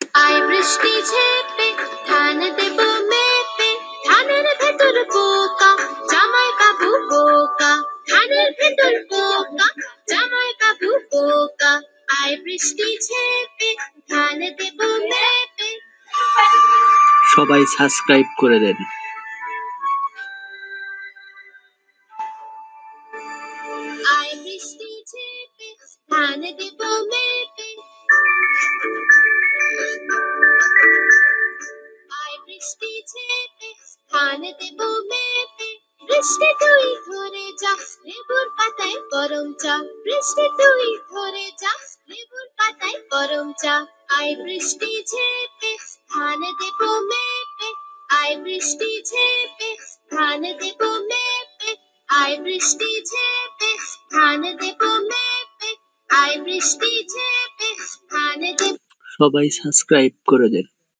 আয় বৃষ্টি ঝেপে ধান দেব মেপে, ধানের ভেতর পোকা জামাই কাবু পোকা, ধানের ভেতর পোকা জামাই কাবু পোকা। আয় বৃষ্টি ঝেপে ধান দেব মেপে। সবাই সাবস্ক্রাইব করে দেন। আয় বৃষ্টি ঝেপে ধান দেব মেপে, আয় বৃষ্টি ঝেপে ধান দেব মেপে। বৃষ্টি তুই ধরে যা লেবুর পাতায় গরম চা, বৃষ্টি তুই ধরে যা লেবুর পাতায় গরম চা। আয় বৃষ্টি ঝেপে ধান দেব মেপে, আয় বৃষ্টি ঝেপে ধান দেব মেপে, আয় বৃষ্টি ঝেপে ধান দেব মেপে, আয় বৃষ্টি ঝেপে ধান দেব। সবাই সাবস্ক্রাইব করে দেন।